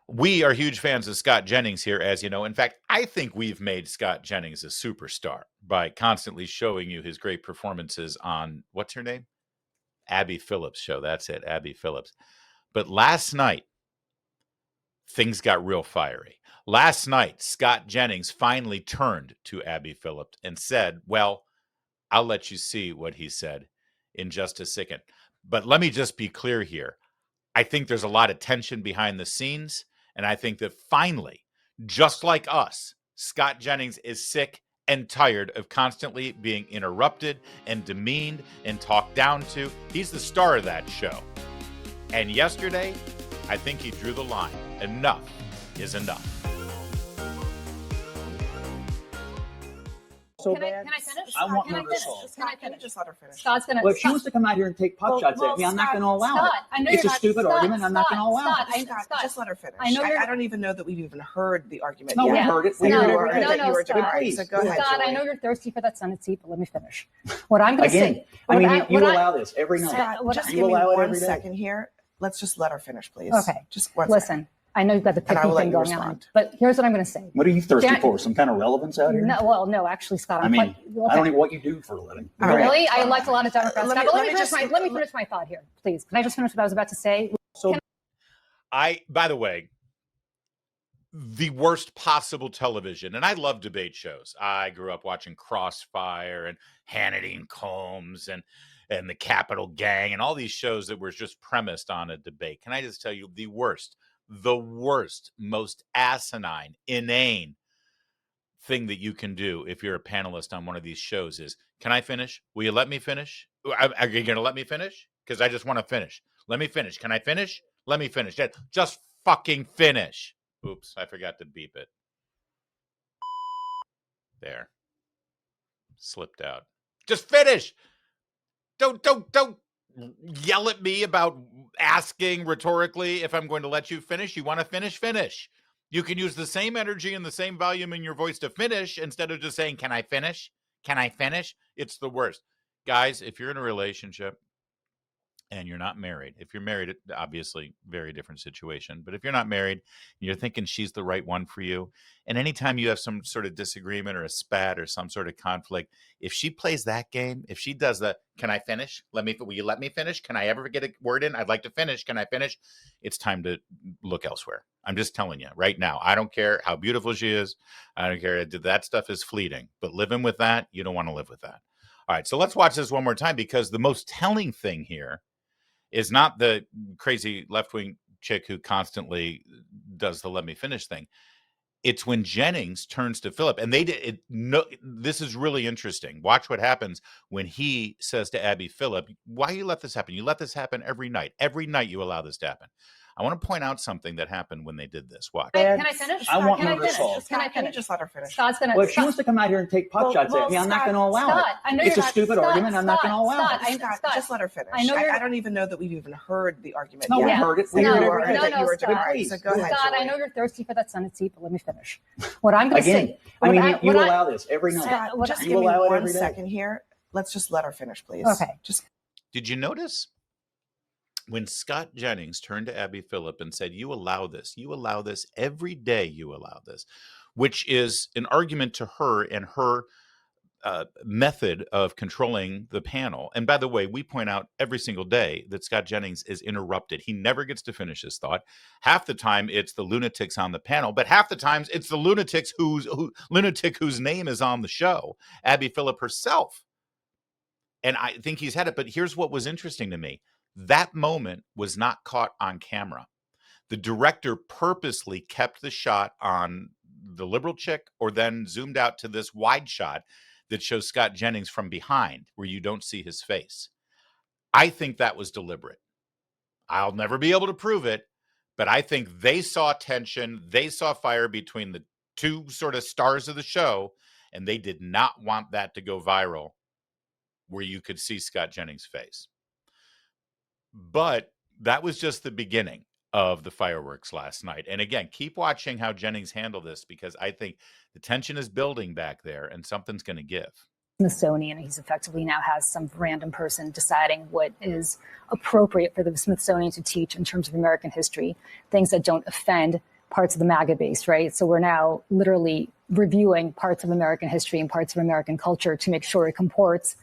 We are huge fans of Scott Jennings here, as you know. In fact, I think we've made Scott Jennings a superstar by constantly showing you his great performances on, what's her name? Abby Phillip's show. That's it, Abby Phillips. But last night, things got real fiery. Last night, Scott Jennings finally turned to Abby Phillip and said, well, I'll let you see what he said in just a second. But let me just be clear here. I think there's a lot of tension behind the scenes. And I think that finally, just like us, Scott Jennings is sick and tired of constantly being interrupted and demeaned and talked down to. He's the star of that show. And yesterday, I think he drew the line. Enough is enough. So can bad. Can I finish? I want can more resolve. Can I just let her finish? Scott's gonna. Well, if she wants to come out here and take pot shots at me, I'm not going to allow Scott, it. I know It's you're a not, stupid Scott, argument. I'm not going to allow Scott, it. Scott, just let her finish. I know I don't even know that we've even heard the argument. No, yet. we heard it. We No, heard no, everything. no, that you were Scott. doing. Please, So go ahead, Scott, I Julie. know you're thirsty for that Senate seat, but let me finish. What I'm going to Again, say. I mean, you allow this every night. Scott, just You give me allow it 1 every day. second here. Let's just let her finish, please. Okay. Just one Listen, second. I know you've got the And I picky will let thing you going on, respond. but here's what I'm going to say. What are you thirsty Jack- for? Some kind of relevance out here? No, actually, Scott. I mean, okay. I don't know what you do for a living. All right. Really? I elect a lot of Democrats. Let Scott, me- but let me let me finish my thought here, please. Can I just finish what I was about to say? By the way, the worst possible television, and I love debate shows. I grew up watching Crossfire and Hannity and Combs and the Capital Gang and all these shows that were just premised on a debate. Can I just tell you the worst, most asinine, inane thing that you can do if you're a panelist on one of these shows is, can I finish? Will you let me finish? Are you going to let me finish? Because I just want to finish. Let me finish. Can I finish? Let me finish. Just fucking finish. Oops, I forgot to beep it. There. Slipped out. Just finish. Don't yell at me about asking rhetorically if I'm going to let you finish. You want to finish? Finish. You can use the same energy and the same volume in your voice to finish instead of just saying, can I finish? Can I finish? It's the worst. Guys, if you're in a relationship and you're not married, if you're married, obviously very different situation. But if you're not married, you're thinking she's the right one for you. And anytime you have some sort of disagreement or a spat or some sort of conflict, if she plays that game, if she does the, can I finish? Will you let me finish? Can I ever get a word in? I'd like to finish. Can I finish? It's time to look elsewhere. I'm just telling you right now. I don't care how beautiful she is. I don't care. That stuff is fleeting. But living with that, you don't want to live with that. All right. So let's watch this one more time, because the most telling thing here is not the crazy left-wing chick who constantly does the let me finish thing. It's when Jennings turns to Phillip, and this is really interesting. Watch what happens when he says to Abby Phillip, why you let this happen? You let this happen every night. Every night you allow this to happen. I want to point out something that happened when they did this. Watch. Can I finish? I want Can more I finish? resolve. Can I Can you finish? just let her finish? Scott's gonna. Well, if she wants to come out here and take pot shots at me, I'm not going to allow Scott, it. I know It's you're a not, stupid Scott, argument. I'm not going to allow Scott, it. Scott, just let her finish. I know I don't even know that we've even heard the argument. No, yet. we heard it. We No, heard no, everything. no, that you were Scott. doing. So go ahead, Scott, I Julie. know you're thirsty for that Senate seat, but let me finish. What I'm going to Again, say. I mean, you what allow this every night. Scott, just You give me allow it 1 every day. second here. Let's just let her finish, please. Okay. Did you notice when Scott Jennings turned to Abby Phillip and said, you allow this every day, you allow this, which is an argument to her and her method of controlling the panel. And by the way, we point out every single day that Scott Jennings is interrupted. He never gets to finish his thought. Half the time it's the lunatics on the panel, but half the times it's the lunatic whose name is on the show, Abby Phillip herself. And I think he's had it. But here's what was interesting to me. That moment was not caught on camera. The director purposely kept the shot on the liberal chick, or then zoomed out to this wide shot that shows Scott Jennings from behind where you don't see his face. I think that was deliberate. I'll never be able to prove it, but I think they saw tension. They saw fire between the two sort of stars of the show, and they did not want that to go viral where you could see Scott Jennings' face. But that was just the beginning of the fireworks last night. And again, keep watching how Jennings handled this, because I think the tension is building back there and something's going to give. Smithsonian. He's effectively now has some random person deciding what is appropriate for the Smithsonian to teach in terms of American history, things that don't offend parts of the MAGA base, right? So we're now literally reviewing parts of American history and parts of American culture to make sure it comports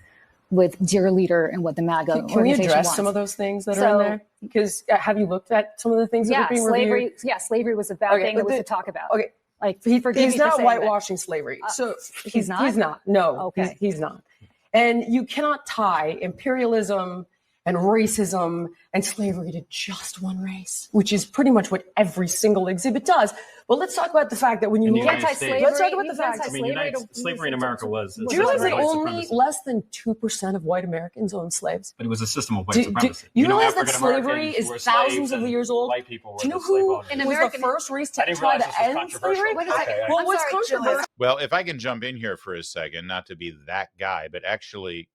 with dear leader and what the MAGA Can we organization address wants. some of those things that are in there? Because have you looked at some of the things that are being slavery. reviewed? Yeah, slavery was a bad thing that was to talk about. Okay, like forgive he's me for not saying that. whitewashing slavery. So he's not? He's not. No. Okay. He's not. And you cannot tie imperialism and racism and slavery to just one race, which is pretty much what every single exhibit does. But let's talk about the fact that when you look at let's talk about the fact. I mean, slavery in America was. Do you realize that only less than 2% of white Americans owned slaves? But it was a system of white supremacy. You realize that slavery is thousands of years old? White people were Do you know the slave who owners. was the first race to try to end slavery? Wait a second. Well, what's controversial? Well, if I can jump in here for a second, not to be that guy, but actually,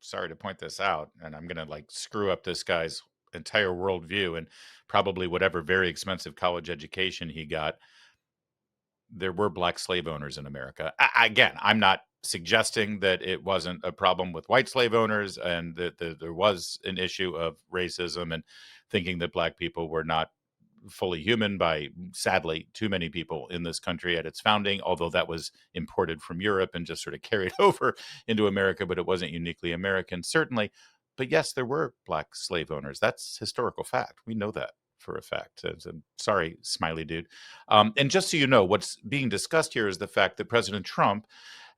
sorry to point this out, and I'm going to like screw up this guy's entire worldview and probably whatever very expensive college education he got. There were black slave owners in America. Again, I'm not suggesting that it wasn't a problem with white slave owners and that there was an issue of racism and thinking that black people were not fully human by, sadly, too many people in this country at its founding, although that was imported from Europe and just sort of carried over into America, but it wasn't uniquely American, certainly. But yes, there were black slave owners. That's historical fact. We know that for a fact. Sorry, smiley dude. And just so you know, what's being discussed here is the fact that President Trump,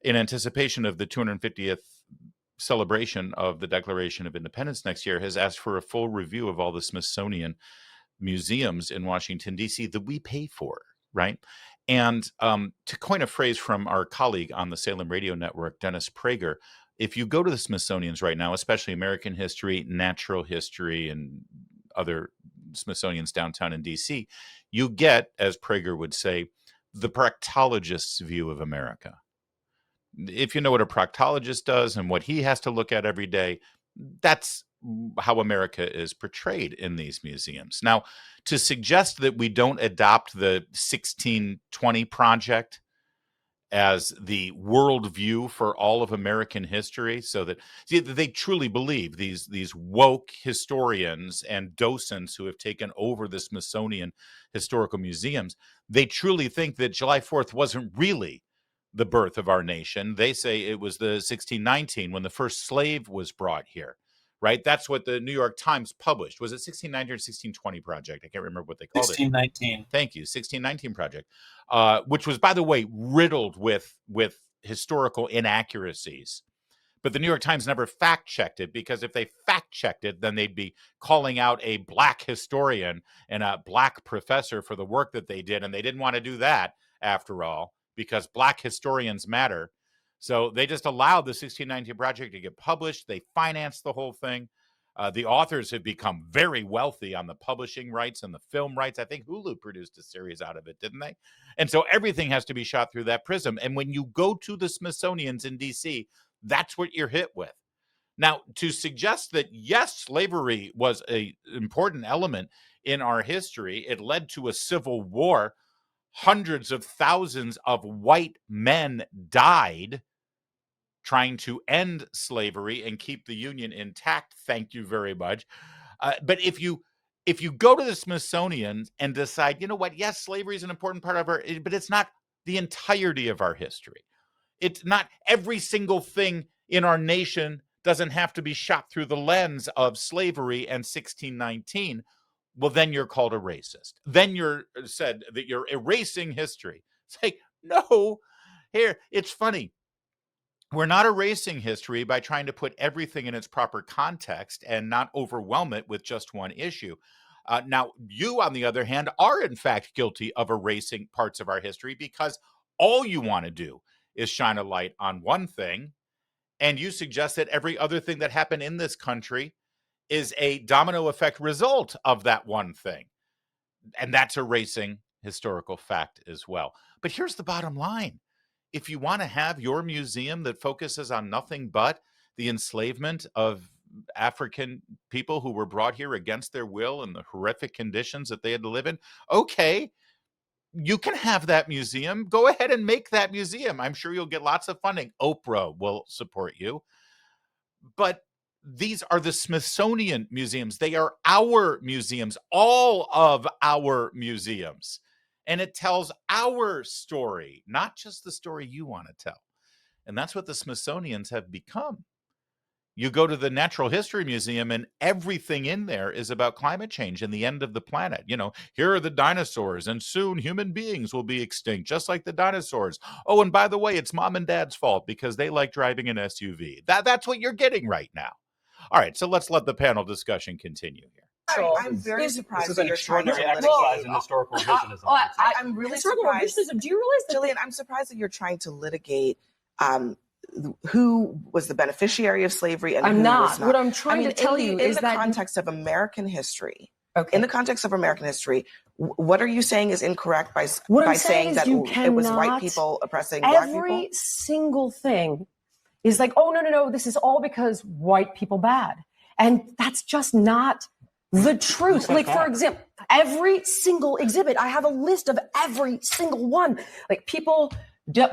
in anticipation of the 250th celebration of the Declaration of Independence next year, has asked for a full review of all the Smithsonian museums in Washington, D.C. that we pay for, right? And to coin a phrase from our colleague on the Salem Radio Network, Dennis Prager, if you go to the Smithsonian's right now, especially American history, natural history, and other Smithsonian's downtown in D.C., you get, as Prager would say, the proctologist's view of America. If you know what a proctologist does and what he has to look at every day, that's how America is portrayed in these museums. Now, to suggest that we don't adopt the 1620 Project as the worldview for all of American history, so that they truly believe, these woke historians and docents who have taken over the Smithsonian historical museums, they truly think that July 4th wasn't really the birth of our nation. They say it was the 1619 when the first slave was brought here. Right? That's what the New York Times published. Was it 1619 or 1620 Project? I can't remember what they called 1619. it. Thank you. 1619 Project, which was, by the way, riddled with historical inaccuracies. But the New York Times never fact-checked it, because if they fact-checked it, then they'd be calling out a black historian and a black professor for the work that they did. And they didn't want to do that, after all, because black historians matter. So they just allowed the 1619 Project to get published. They financed the whole thing. The authors have become very wealthy on the publishing rights and the film rights. I think Hulu produced a series out of it, didn't they? And so everything has to be shot through that prism. And when you go to the Smithsonian's in D.C., that's what you're hit with. Now, to suggest that, yes, slavery was an important element in our history, it led to a civil war. Hundreds of thousands of white men died trying to end slavery and keep the Union intact. Thank you very much. But if you go to the Smithsonian and decide, you know what, yes, slavery is an important part of but it's not the entirety of our history. It's not every single thing in our nation doesn't have to be shot through the lens of slavery and 1619. Well, then you're called a racist. Then you're said that you're erasing history. It's like, no, here, it's funny. We're not erasing history by trying to put everything in its proper context and not overwhelm it with just one issue. Now, you, on the other hand, are in fact guilty of erasing parts of our history, because all you want to do is shine a light on one thing, and you suggest that every other thing that happened in this country is a domino effect result of that one thing. And that's erasing historical fact as well. But here's the bottom line. If you want to have your museum that focuses on nothing but the enslavement of African people who were brought here against their will and the horrific conditions that they had to live in, okay, you can have that museum. Go ahead and make that museum. I'm sure you'll get lots of funding. Oprah will support you. But these are the Smithsonian museums. They are our museums, all of our museums. And it tells our story, not just the story you want to tell. And that's what the Smithsonians have become. You go to the Natural History Museum and everything in there is about climate change and the end of the planet. You know, here are the dinosaurs and soon human beings will be extinct, just like the dinosaurs. Oh, and by the way, it's mom and dad's fault because they like driving an SUV. That's what you're getting right now. All right, so let's let the panel discussion continue here. I'm very surprised This is that an you're trying to extraordinary litigate. exercise in historical revisionism. I'm really Historical surprised. revisionism. Do you realize that Jillian, I'm surprised that you're trying to litigate who was the beneficiary of slavery and I'm who not. was not. What I'm trying to tell you in is the that context of American history. okay. In the context of American history, what are you saying is incorrect by What I'm saying saying is that you it was white cannot- people oppressing black people? Every single thing is like, oh, no, this is all because white people bad. And that's just not the truth. Like, for example, every single exhibit, I have a list of every single one. Like, people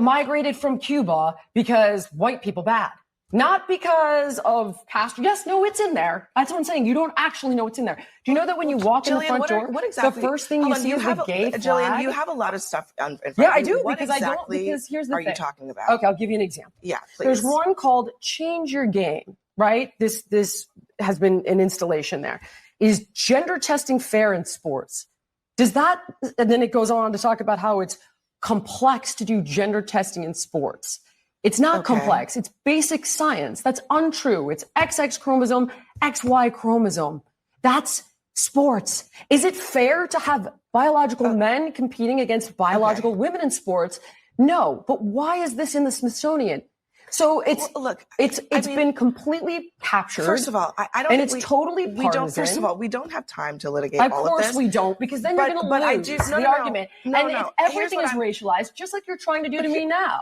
migrated from Cuba because white people bad. Not because of Castro. Yes, no, it's in there. That's what I'm saying. You don't actually know what's in there. Do you know that when you walk in the front door, what exactly? the first thing you see is the gay flag? Jillian, you have a lot of stuff in front Yeah, of I you. do, What because I don't, exactly because here's the are thing. you talking about? Okay, I'll give you an example. Yeah, please. There's one called Change Your Game, right? This has been an installation there. Is gender testing fair in sports? Does that, and then it goes on to talk about how it's complex to do gender testing in sports. It's not complex. It's basic science. That's untrue. It's XX chromosome, XY chromosome. That's sports. Is it fair to have biological men competing against biological women in sports? No. But why is this in the Smithsonian? So it's been completely captured. First of all, I don't. And think it's totally partisan. We don't. First of all, we don't have time to litigate Of all of course this. we don't, because then you're going to lose the argument. If everything is racialized, just like you're trying to do to me now.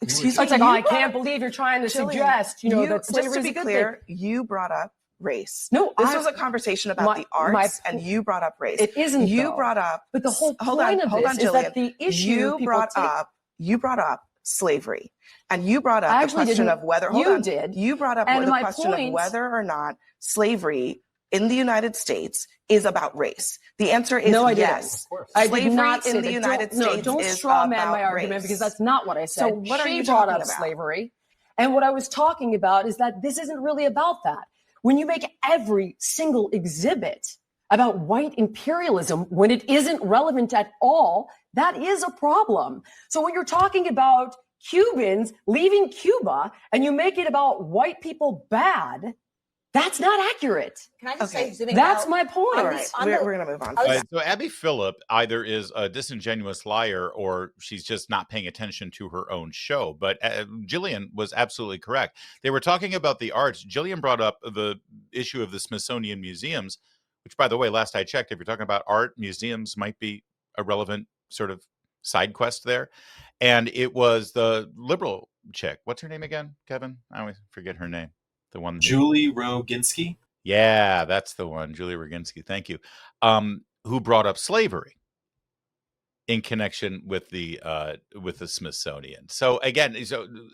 Excuse me. It's like, I can't believe you're trying to suggest, that slavery just to is be a good clear, thing. you brought up race. No, this was a conversation about the arts, and you brought up race. It isn't. You brought up. But the whole hold point on, of hold this on, is Jillian. that the issue You brought up slavery, and you brought up I the question didn't. of whether. You brought up And the my question point, of whether or not slavery in the United States is about race. The answer is no, I yes. Didn't. I Slavery did not say in the that. United States don't is straw man about my argument race. because that's not what I said. So what are you brought talking up about? slavery, and what I was talking about is that this isn't really about that. When you make every single exhibit about white imperialism when it isn't relevant at all, that is a problem. So when you're talking about Cubans leaving Cuba and you make it about white people bad, that's not accurate. Can I just say something? That's my point. All right, we're going to move on. So Abby Phillip either is a disingenuous liar or she's just not paying attention to her own show. But Jillian was absolutely correct. They were talking about the arts. Jillian brought up the issue of the Smithsonian museums, which, by the way, last I checked, if you're talking about art, museums might be a relevant sort of side quest there. And it was the liberal chick. What's her name again, Kevin? I always forget her name. The one Julie Roginski. Yeah, that's the one, Julie Roginski. Thank you. Who brought up slavery in connection with the Smithsonian. So again,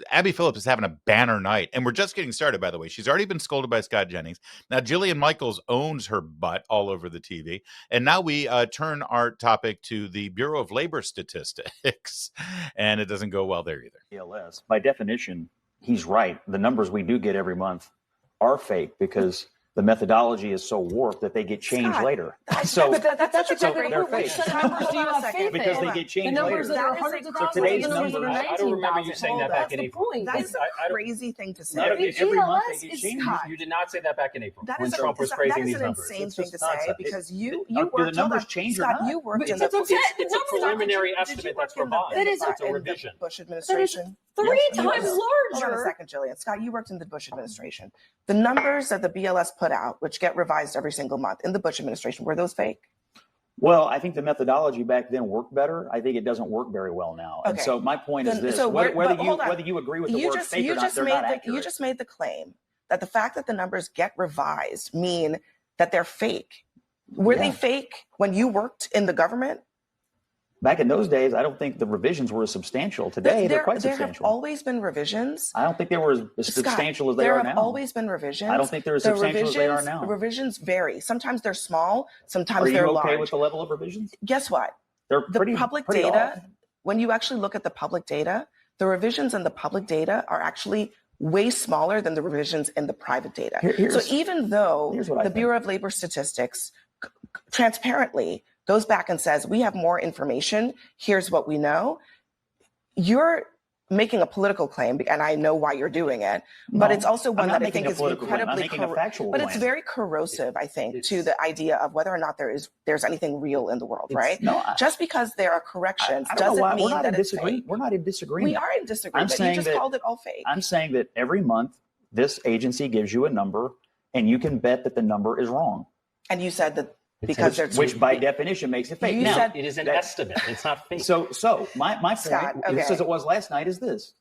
Abby Phillip is having a banner night, and we're just getting started. By the way, she's already been scolded by Scott Jennings. Now Jillian Michaels owns her butt all over the TV, and now we turn our topic to the Bureau of Labor Statistics, and it doesn't go well there either. ELS, by definition, he's right. The numbers we do get every month are fake because the methodology is so warped that they get changed Scott, later. that's exactly they're fake. Which numbers do you have faith in? Because they get changed The numbers later. that are hundreds of thousands, today's the numbers that are number- 19,000. I don't remember you saying that back in That's the April. point. That is I a don't- crazy thing to say. Not every month they get changed. Scott. You did not say that back in April That when is Trump was that praising is these an numbers. insane It's thing just to say nonsense. because you do the worked. numbers change or Scott, not? you worked in It's the. It's a preliminary estimate that's revised. That is It's a revision. Bush administration. Three Yes. times Hold on a larger. second, Jillian. Scott, you worked in the Bush administration. The numbers that the BLS put out, which get revised every single month in the Bush administration, were those fake? Well, I think the methodology back then worked better. I think it doesn't work very well now. And Okay. so my point is Then- this: so whether hold on. you agree with the word fake or not, they're not accurate. You just made the claim that the fact that the numbers get revised mean that they're fake. Were they fake when you worked in the government? Back in those days, I don't think the revisions were as substantial. Today, they're quite There have substantial. always been revisions. I don't think they were as Scott, substantial as they are now. There have always been revisions. I don't think they're as substantial as they are now. Revisions vary. Sometimes they're small. Sometimes Are they're you large. okay with the level of revisions? Guess what? They're The pretty public pretty data, off. when you actually look at the public data, the revisions in the public data are actually way smaller than the revisions in the private data. So even though the Bureau of Labor Statistics transparently goes back and says, we have more information, here's what we know, you're making a political claim, and I know why you're doing it, but it's also one that I think is incredibly but it's very corrosive, I think, to the idea of whether or not there's anything real in the world, right? No, just because there are corrections I don't know doesn't why. mean that it's fake. We're not in disagreement. We are in disagreement. You just called it all fake. I'm saying that every month this agency gives you a number, and you can bet that the number is wrong. And you said that because which by definition makes it fake. You now, said it is an estimate. It's not fake. So my point, Scott, just as it was last night, is this.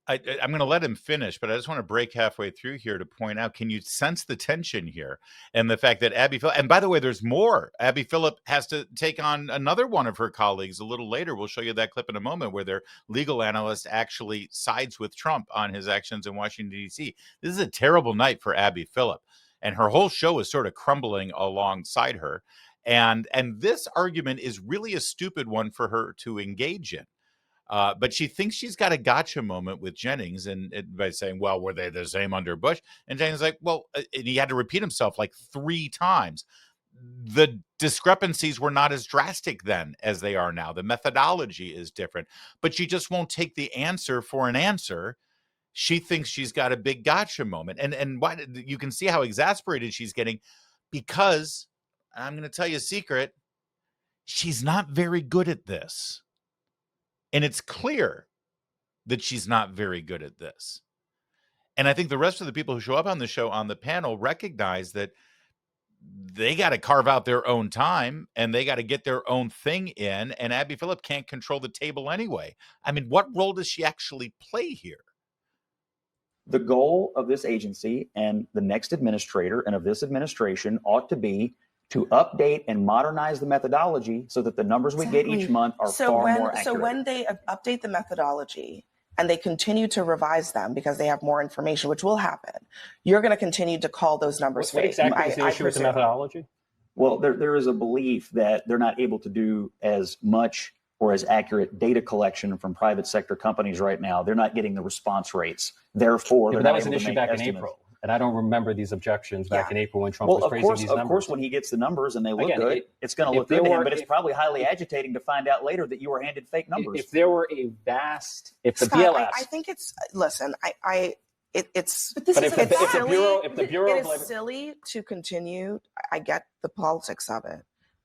I'm going to let him finish, but I just want to break halfway through here to point out, can you sense the tension here and the fact that Abby Phillip, and by the way, there's more. Abby Phillip has to take on another one of her colleagues a little later. We'll show you that clip in a moment where their legal analyst actually sides with Trump on his actions in Washington, D.C. This is a terrible night for Abby Phillip, and her whole show is sort of crumbling alongside her. And this argument is really a stupid one for her to engage in. But she thinks she's got a gotcha moment with Jennings and by saying, well, were they the same under Bush? And Jennings is like, well, and he had to repeat himself like 3 times. The discrepancies were not as drastic then as they are now. The methodology is different, but she just won't take the answer for an answer. She thinks she's got a big gotcha moment. And why, you can see how exasperated she's getting, because I'm going to tell you a secret. She's not very good at this. And it's clear that she's not very good at this. And I think the rest of the people who show up on the show on the panel recognize that they got to carve out their own time and they got to get their own thing in. And Abby Phillip can't control the table anyway. I mean, what role does she actually play here? The goal of this agency and the next administrator and of this administration ought to be to update and modernize the methodology so that the numbers we get each month are far more accurate. So when they update the methodology and they continue to revise them because they have more information, which will happen, you're going to continue to call those numbers fake. What exactly is the issue with the methodology? Well, there is a belief that they're not able to do as much or as accurate data collection from private sector companies right now. They're not getting the response rates. Therefore, that was an issue back in April. And I don't remember these objections back in April when Trump was praising these numbers. Of course, when he gets the numbers and they look good, it's going to look good to him. But it's probably highly agitating to find out later that you were handed fake numbers. If there were a vast, if the Scott, BLS, I think it's. Listen, it's. But if the Bureau of Labor, it is silly to continue. I get the politics of it,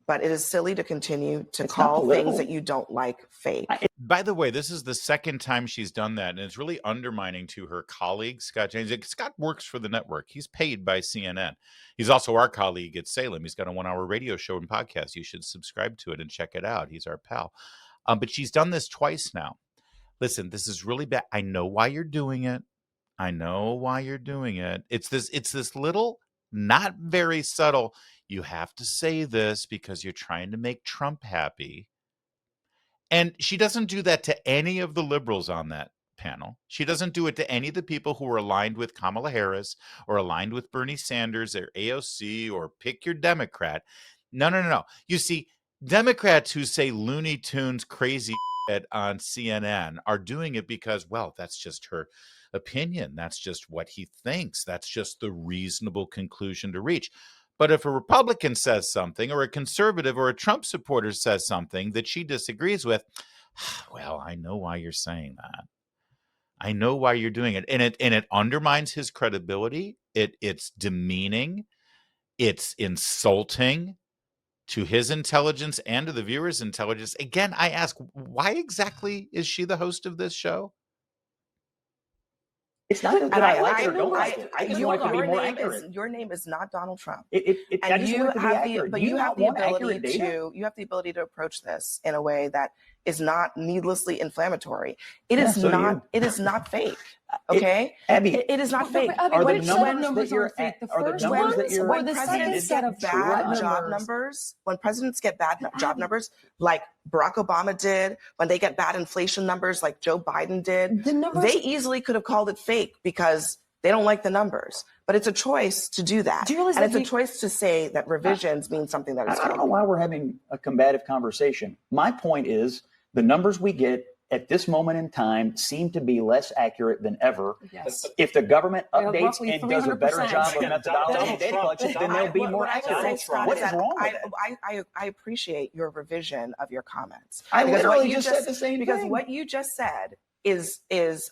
but it is silly to continue to call things that you don't like fake. By the way, this is the second time she's done that, and it's really undermining to her colleague, Scott Jennings. Scott works for the network. He's paid by CNN. He's also our colleague at Salem. He's got a 1-hour radio show and podcast. You should subscribe to it and check it out. He's our pal. But she's done this twice now. Listen, this is really bad. I know why you're doing it. I know why you're doing it. It's this little, not very subtle, you have to say this because you're trying to make Trump happy. And she doesn't do that to any of the liberals on that panel. She doesn't do it to any of the people who are aligned with Kamala Harris or aligned with Bernie Sanders or AOC or pick your Democrat. No. You see, Democrats who say Looney Tunes crazy shit on CNN are doing it because, well, that's just her opinion. That's just what he thinks. That's just the reasonable conclusion to reach. But if a Republican says something or a conservative or a Trump supporter says something that she disagrees with, well, I know why you're saying that. I know why you're doing it. And it undermines his credibility. It's demeaning. It's insulting to his intelligence and to the viewers' intelligence. Again, I ask, why exactly is she the host of this show? It's not that I like it or don't like it. I just want it to be more accurate. Your name is not Donald Trump. I just want it to be accurate. But you have the ability to approach this in a way that is not needlessly inflammatory. It Yeah, is so do not. you. It is not fake. Okay, Abby, it is not fake. Abby, are the which set of numbers that you're aren't fake? The are the first numbers that ones you're or the second presidents set get of bad true job numbers, when presidents get bad job numbers, like Barack Obama did, when they get bad inflation numbers, like Joe Biden did, The numbers- they easily could have called it fake because they don't like the numbers. But it's a choice to do that. Do you realize and that it's a choice to say that revisions mean something that is I fake. don't know why we're having a combative conversation. My point is the numbers we get at this moment in time seem to be less accurate than ever. Yes. If the government Well, updates roughly and does a better 300%. job of Yeah, methodology Donald and data Trump- collection, then they'll be more What I would say, accurate. Scott, What is is that wrong with that? I appreciate your revision of your comments. I Because literally what you just said the same because thing. what you just said is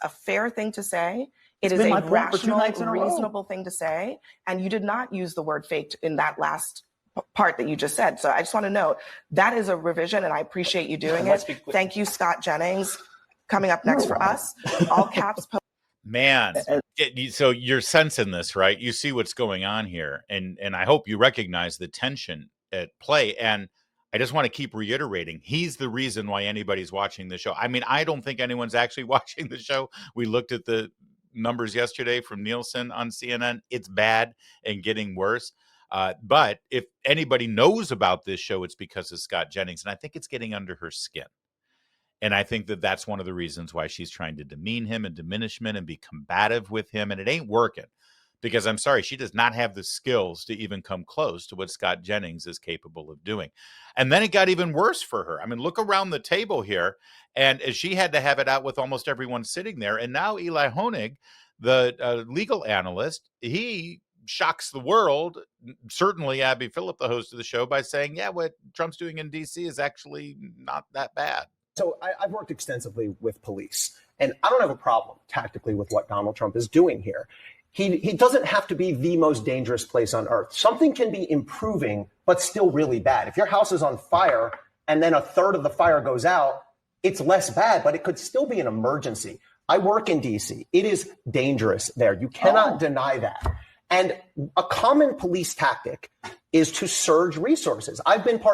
a fair thing to say. It It's is been a my point for 2 rational, nights in a row. reasonable thing to say. And you did not use the word faked in that last part that you just said. So I just want to note that is a revision, and I appreciate you doing Let's it. be quick. Thank you, Scott Jennings. Coming up next for us, all caps. Man, so you're sensing this, right? You see what's going on here, and I hope you recognize the tension at play. And I just want to keep reiterating, he's the reason why anybody's watching the show. I mean, I don't think anyone's actually watching the show. We looked at the numbers yesterday from Nielsen on CNN. It's bad and getting worse. But if anybody knows about this show, it's because of Scott Jennings, and I think it's getting under her skin. And I think that that's one of the reasons why she's trying to demean him and diminish him and be combative with him. And it ain't working because I'm sorry, she does not have the skills to even come close to what Scott Jennings is capable of doing. And then it got even worse for her. I mean, look around the table here. And she had to have it out with almost everyone sitting there. And now Eli Honig, the legal analyst, he shocks the world. Certainly Abby Phillip, the host of the show, by saying, yeah, what Trump's doing in D.C. is actually not that bad. So I've worked extensively with police, and I don't have a problem tactically with what Donald Trump is doing here. He doesn't have to be the most dangerous place on earth. Something can be improving, but still really bad. If your house is on fire and then a third of the fire goes out, it's less bad, but it could still be an emergency. I work in D.C. It is dangerous there. You cannot deny that. And a common police tactic is to surge resources.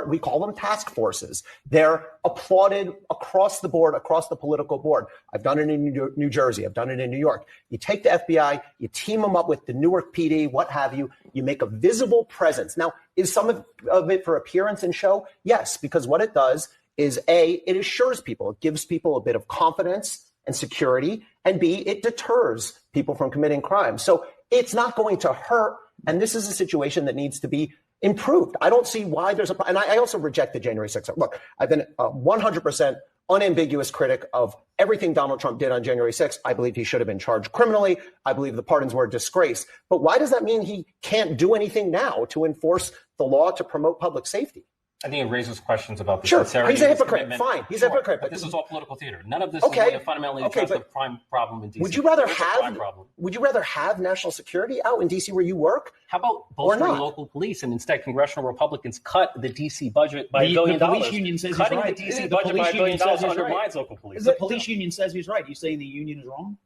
We call them task forces. They're applauded across the board, across the political board. I've done it in New Jersey. I've done it in New York. You take the FBI, you team them up with the Newark PD, what have you. You make a visible presence. Now, is some of it for appearance and show? Yes, because what it does is A, it assures people. It gives people a bit of confidence and security. And B, it deters people from committing crimes. So it's not going to hurt. And this is a situation that needs to be improved. I don't see why there's and I also reject the January 6th. Look, I've been a 100% unambiguous critic of everything Donald Trump did on January 6th. I believe he should have been charged criminally. I believe the pardons were a disgrace. But why does that mean he can't do anything now to enforce the law to promote public safety? I think it raises questions about the Sure, sincerity he's a of his hypocrite. commitment. Fine, he's a hypocrite. But this is all political theater. None of this Okay, is going to fundamentally okay, address the but crime problem in D.C. Would you rather There is a crime have problem. Would you rather have national security out in D.C. where you work? How about Or bolstering not? local police and instead congressional Republicans cut the D.C. budget by $1 The billion? police union says he's Cutting right. the D.C. The budget by police $1 billion union says he's right. undermines local police. The police union says he's right. You saying the union is wrong?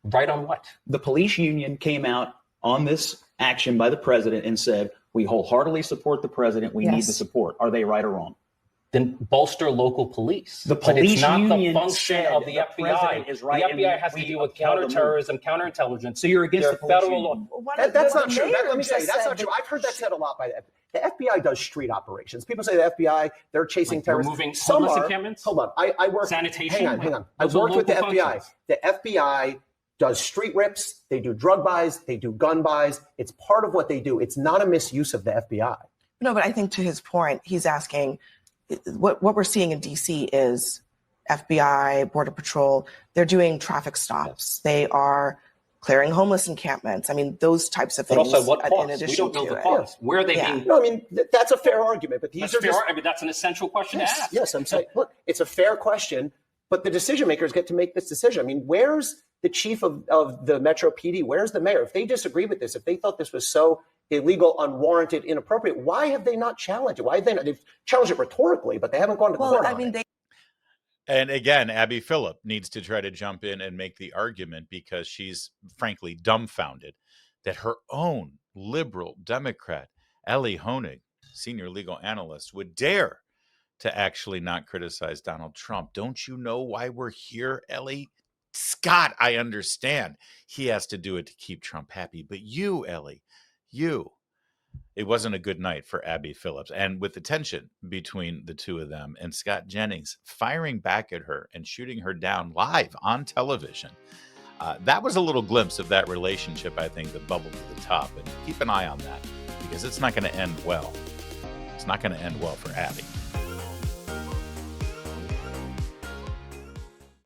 Right on what? The police union came out on this action by the president and said, we wholeheartedly support the president. We need Yes. the support. Are they right or wrong? Then bolster local police. The But it's police not the union function said of the the FBI. president is right, The FBI and has to we deal with applaud the counterterrorism, counterintelligence. So you're against They're the police federal union? law. That's not true. Let me tell you, that's not true. I've heard that said a lot by the FBI does street operations. People say the FBI, they're chasing Like terrorists. removing Some homeless are. encampments? Hold on. I work. Sanitation? Hang on. I've Those are worked with the local FBI. functions. The FBI does street rips. They do drug buys. They do gun buys. It's part of what they do. It's not a misuse of the FBI. No, but I think to his point, he's asking what we're seeing in DC is FBI, Border Patrol, they're doing traffic stops. They are clearing homeless encampments. I mean, those types of But things. also, what cost? In We addition don't know to the it. cost. Where are they Yeah. being? No, I mean that's a fair argument, but these That's are fair. just I mean, that's an essential question to ask. yes. I'm saying, look, it's a fair question, but the decision makers get to make this decision. I mean, where's the chief of the Metro PD? Where's the mayor? If they disagree with this, if they thought this was so illegal, unwarranted, inappropriate, why have they not challenged it? Why have they not? They've challenged it rhetorically, but they haven't gone to court. Well, I on mean, it. they. And again, Abby Phillip needs to try to jump in and make the argument because she's frankly dumbfounded that her own liberal Democrat, Ellie Honig, senior legal analyst, would dare to actually not criticize Donald Trump. Don't you know why we're here, Ellie? Scott, I understand. He has to do it to keep Trump happy. But you, Ellie, it wasn't a good night for Abby Phillips. And with the tension between the two of them and Scott Jennings firing back at her and shooting her down live on television, that was a little glimpse of that relationship, I think, that bubbled to the top. And keep an eye on that, because it's not going to end well. It's not going to end well for Abby.